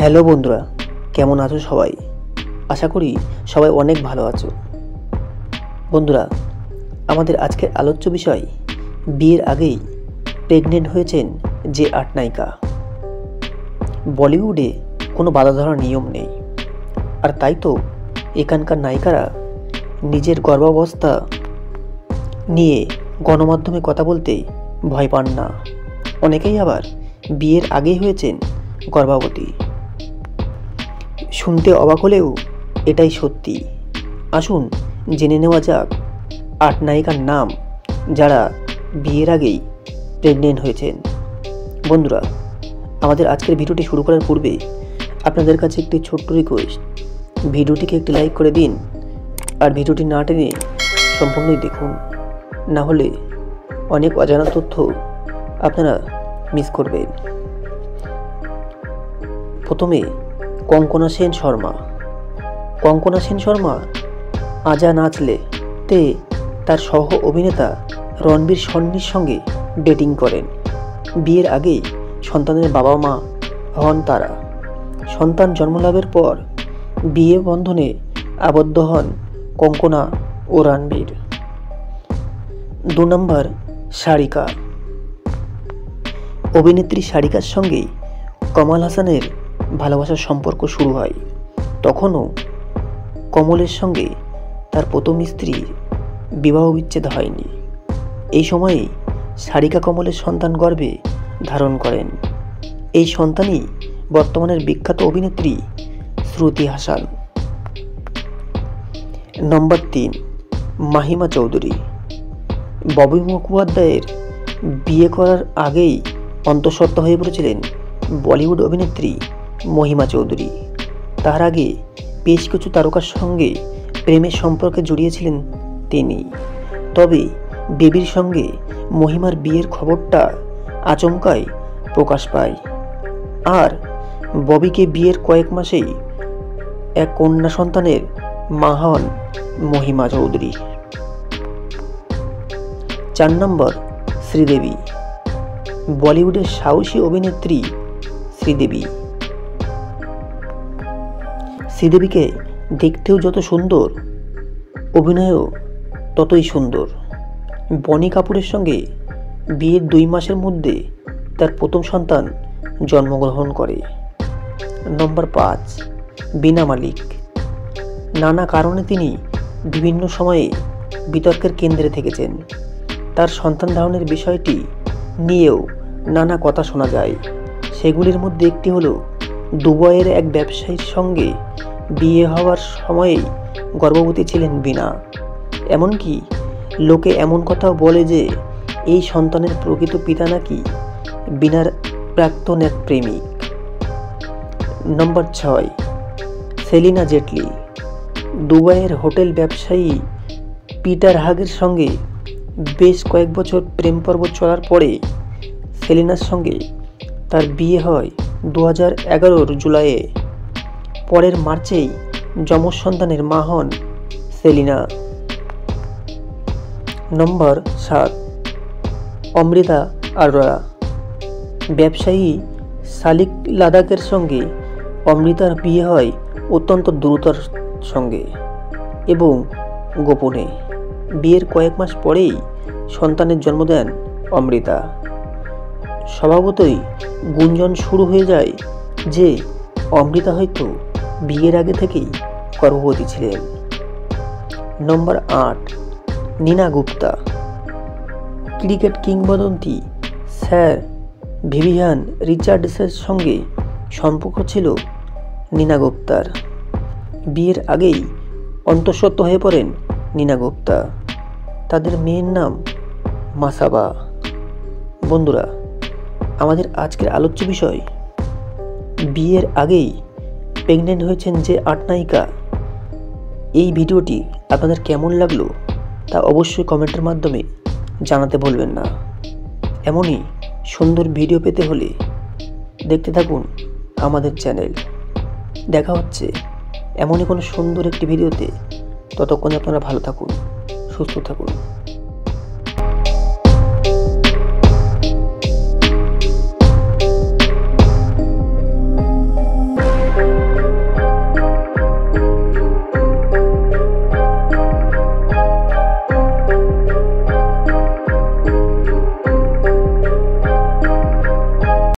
Hello বন্ধুরা, কেমন আছো সবাই? আশা করি সবাই অনেক ভালো আছো। বন্ধুরা, আমাদের আজকের আলোচ্য বিষয় বিয়ের আগেই প্রেগনেন্ট হয়েছেন যে ৮ নায়িকা। বলিউডে কোনো বাধা ধরার নিয়ম নেই, আর তাই তো এখানকার নায়িকারা নিজের গর্ভাবস্থা নিয়ে গণমাধ্যমে কথা বলতে ভয় পান না। অনেকেই আবার বিয়ের আগেই হয়েছেন গর্ভবতী। শুনতে অবাক হলেও এটাই সত্যি। আসুন জেনে নেওয়া যাক ৮ নায়িকার নাম যারা বিয়ের আগেই প্রেগনেন্ট হয়েছেন। বন্ধুরা, আমাদের আজকের ভিডিওটি শুরু করার পূর্বে আপনাদের কাছে একটি ছোট্ট রিকোয়েস্ট, ভিডিওটিকে একটি লাইক করে দিন আর ভিডিওটি না টেনে সম্পূর্ণই দেখুন, না হলে অনেক অজানা তথ্য আপনারা মিস করবেন। প্রথমে কঙ্কনা সেন শর্মা। কঙ্কনা সেন শর্মা আজা নাচলে তে তার সহ অভিনেতা রণবীর সন্নির সঙ্গে ডেটিং করেন। বিয়ের আগেই সন্তানের বাবা মা হন তারা। সন্তান জন্মলাভের পর বিয়ে বন্ধনে আবদ্ধ হন কঙ্কনা ও রণবীর। ২ নম্বর, সারিকা। অভিনেত্রী সারিকার সঙ্গে কমল হাসানের ভালোবাসার সম্পর্ক শুরু হয়। তখনও কমলের সঙ্গে তার প্রথম স্ত্রীর বিবাহ বিচ্ছেদ হয়নি। এই সময়ে সারিকা কমলের সন্তান গর্ভে ধারণ করেন। এই সন্তানই বর্তমানের বিখ্যাত অভিনেত্রী শ্রুতি হাসান। নম্বর ৩, মাহিমা চৌধুরী। ববি মুখোপাধ্যায়ের বিয়ে করার আগেই অন্তঃসত্ত্বা হয়ে পড়েছিলেন বলিউড অভিনেত্রী মহিমা চৌধুরী। তার আগে বেশ কিছু তারকার সঙ্গে প্রেমের সম্পর্কে জড়িয়েছিলেন তিনি। তবে বেবির সঙ্গে মহিমার বিয়ের খবরটা আচমকাই প্রকাশ পায়, আর ববিকে বিয়ের কয়েক মাসেই এক কন্যা সন্তানের মা হন মহিমা চৌধুরী। ৪ নম্বর, শ্রীদেবী। বলিউডের সাহসী অভিনেত্রী শ্রীদেবী। শ্রীদেবীকে দেখতেও যত সুন্দর, অভিনয়ও ততই সুন্দর। বনি কাপুরের সঙ্গে বিয়ের ২ মাসের মধ্যে তার প্রথম সন্তান জন্মগ্রহণ করে। নম্বর ৫, বীণা মালিক। নানা কারণে তিনি বিভিন্ন সময়ে বিতর্কের কেন্দ্রে থেকেছেন। তার সন্তান ধারণের বিষয়টি নিয়েও নানা কথা শোনা যায়। সেগুলির মধ্যে একটি হলো দুবাইয়ের এক ব্যবসায়ীর সঙ্গে বিয়ে হওয়ার সময়েই গর্ভবতী ছিলেন বীণা। এমনকি লোকে এমন কথাও বলে যে এই সন্তানের প্রকৃত পিতা নাকি বীণার প্রাক্তন এক প্রেমিক। নম্বর ৬, সেলিনা জেটলি। দুবাইয়ের হোটেল ব্যবসায়ী পিটার হাগের সঙ্গে বেশ কয়েক বছর প্রেম পর্ব চলার পরে সেলিনার সঙ্গে তার বিয়ে হয় ২০১১ জুলাইয়ে। পরের মার্চেই যমজ সন্তানের মা হন সেলিনা। নম্বর ৭, অমৃতা আরোরা। ব্যবসায়ী সালিক লাদাখের সঙ্গে অমৃতার বিয়ে হয় অত্যন্ত দ্রুততার সঙ্গে এবং গোপনে। বিয়ের কয়েক মাস পরেই সন্তানের জন্ম দেন অমৃতা। স্বভাবতই গুঞ্জন শুরু হয়ে যায় যে অমৃতা হয়তো বিয়ের আগে থেকেই গর্ভবতী ছিলেন। নম্বর ৮, নীনা গুপ্তা। ক্রিকেট কিংবদন্তি স্যার ভিভিয়ান রিচার্ডসের সঙ্গে সম্পর্ক ছিল নীনা গুপ্তার। বিয়ের আগেই অন্তঃসত্ত্বা হয়ে পড়েন নীনা গুপ্তা। তাদের মেয়ের নাম মাসাবা। বন্ধুরা, আমাদের আজকের আলোচ্য বিষয় বিয়ের আগেই প্রেগনেন্ট হয়েছেন যে ৮ নায়িকা। এই ভিডিওটি আপনাদের কেমন লাগলো তা অবশ্যই কমেন্টের মাধ্যমে জানাতে ভুলবেন না। এমনই সুন্দর ভিডিও পেতে হলে দেখতে থাকুন আমাদের চ্যানেল। দেখা হচ্ছে এমনই কোনো সুন্দর একটি ভিডিওতে। ততক্ষণে আপনারা ভালো থাকুন, সুস্থ থাকুন।